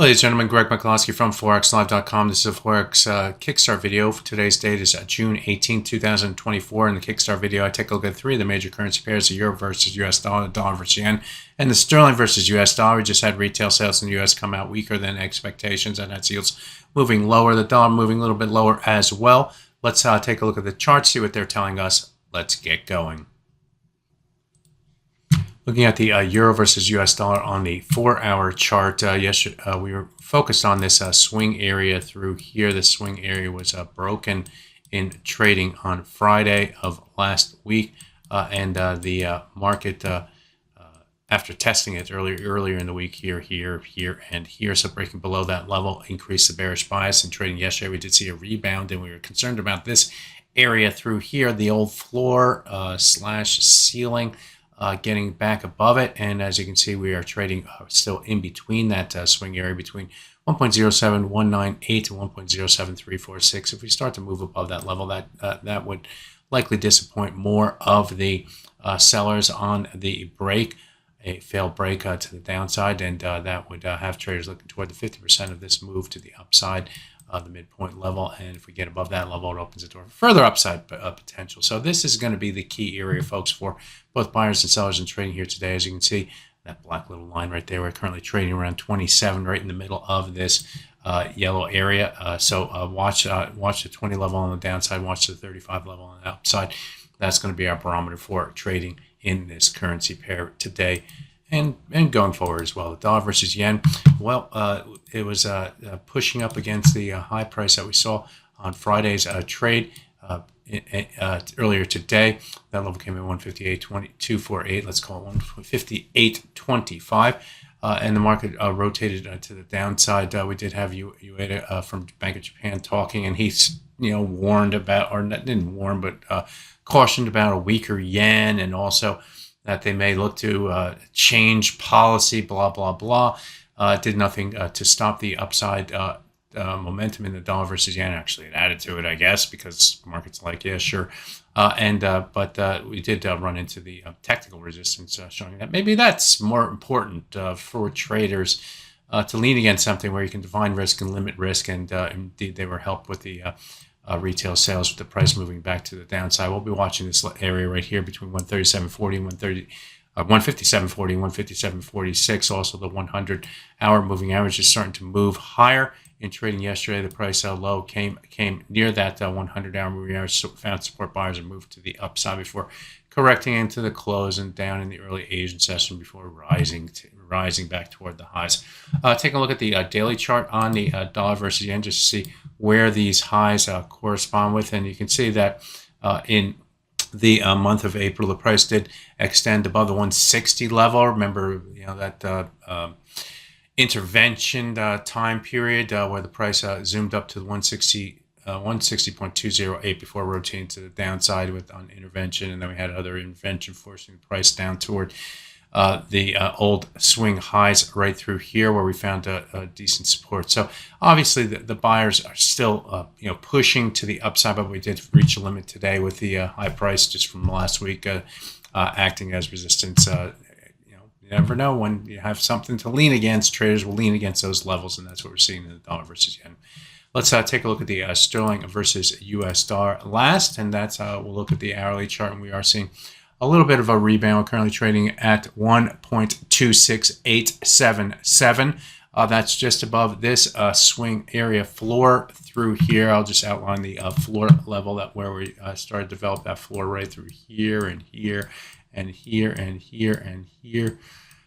Ladies and gentlemen, Greg McCloskey from ForexLive.com. This is a Forex Kickstart video. For today's date is June 18, 2024. In the Kickstart video, I take a look at three of the major currency pairs, the Euro versus US dollar, the dollar versus yen, and the sterling versus US dollar. We just had retail sales in the US come out weaker than expectations, and that's yields moving lower. The dollar moving a little bit lower as well. Let's take a look at the charts, see what they're telling us. Let's get going. Looking at the Euro versus US dollar on the 4-hour chart, yesterday we were focused on this swing area through here. The swing area was broken in trading on Friday of last week, and the market, after testing it earlier in the week, here, and here, so breaking below that level, increased the bearish bias. In trading yesterday, we did see a rebound, and we were concerned about this area through here, the old floor slash ceiling. Getting back above it, and as you can see, we are trading still in between that swing area between 1.07198 to 1.07346. If we start to move above that level, that would likely disappoint more of the sellers on the break, a failed break to the downside, and that would have traders looking toward the 50% of this move to the upside, the midpoint level. And if we get above that level, it opens the door for further upside potential. So this is going to be the key area, folks, for both buyers and sellers in trading here today. As you can see, that black little line right there, we're currently trading around 27, right in the middle of this yellow area. So watch the 20 level on the downside, watch the 35 level on the upside. That's going to be our barometer for trading in this currency pair today and going forward as well. The dollar versus yen, well, it was pushing up against the high price that we saw on Friday's trade earlier today. That level came in 158.248. Let's call it 158.25. And the market rotated to the downside. We did have Ueda from Bank of Japan talking, and he's warned about, or didn't warn, but cautioned about a weaker yen, and also that they may look to change policy, blah, blah, blah. Did nothing to stop the upside momentum in the dollar versus yen. Actually, it added to it, I guess, because market's like, yeah, sure. But we did run into the technical resistance, showing that maybe that's more important for traders to lean against something where you can define risk and limit risk. And indeed, they were helped with the retail sales, with the price moving back to the downside. We'll be watching this area right here between 137.40 and 157.40 and 157.46. Also, the 100-hour moving average is starting to move higher. In trading yesterday, the price low came near that 100-hour moving average, so found support buyers and moved to the upside before correcting into the close and down in the early Asian session before rising back toward the highs. Take a look at the daily chart on the dollar versus yen just to see where these highs correspond with, and you can see that in the month of April, the price did extend above the 160 level. Remember, that intervention time period where the price zoomed up to the 160.208 before rotating to the downside on intervention, and then we had other intervention forcing the price down toward the old swing highs right through here, where we found a decent support. So obviously the buyers are still pushing to the upside, but we did reach a limit today with the high price just from last week acting as resistance. You never know when you have something to lean against. Traders will lean against those levels, and that's what we're seeing in the dollar versus yen. Let's take a look at the sterling versus US dollar last, and that's we'll look at the hourly chart, and we are seeing a little bit of a rebound. We're currently trading at 1.26877. That's just above this swing area floor through here. I'll just outline the floor level, that where we started to develop that floor right through here and here and here and here and here,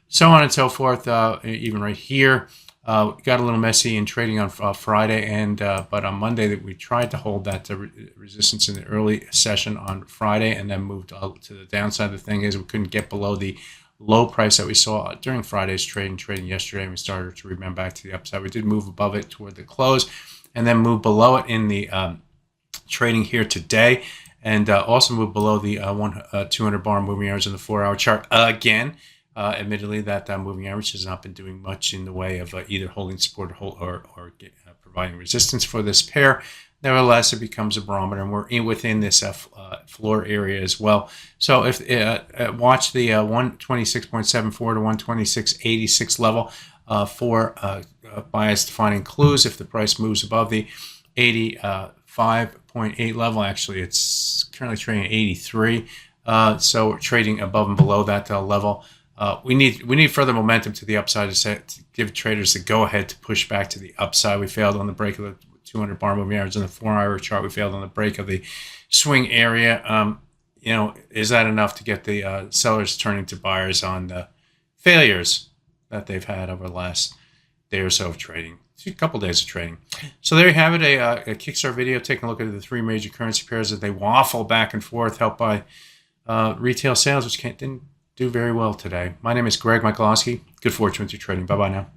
so on and so forth. Even right here, got a little messy in trading on Friday, and but on Monday that we tried to hold that resistance in the early session on Friday, and then moved to the downside. The thing is, we couldn't get below the low price that we saw during Friday's trading yesterday, and we started to rebound back to the upside. We did move above it toward the close, and then move below it in the trading here today, and also move below the 200 bar moving average in the 4-hour chart again. Admittedly, that moving average has not been doing much in the way of either holding support or providing resistance for this pair. Nevertheless, it becomes a barometer, and we're within this floor area as well. So if watch the 126.74 to 126.86 level. for bias defining clues. If the price moves above the 85.8 level, actually it's currently trading at 83. So we're trading above and below that level. We need further momentum to the upside to give traders the go ahead to push back to the upside. We failed on the break of the 200 bar moving average. On the 4-hour chart, we failed on the break of the swing area. Is that enough to get the sellers turning to buyers on the failures that they've had over the last day or so of trading? A couple days of trading. So there you have it, a Kickstart video taking a look at the three major currency pairs as they waffle back and forth, helped by retail sales, which didn't do very well today. My name is Greg Michalowski. Good fortune with your trading. Bye-bye now.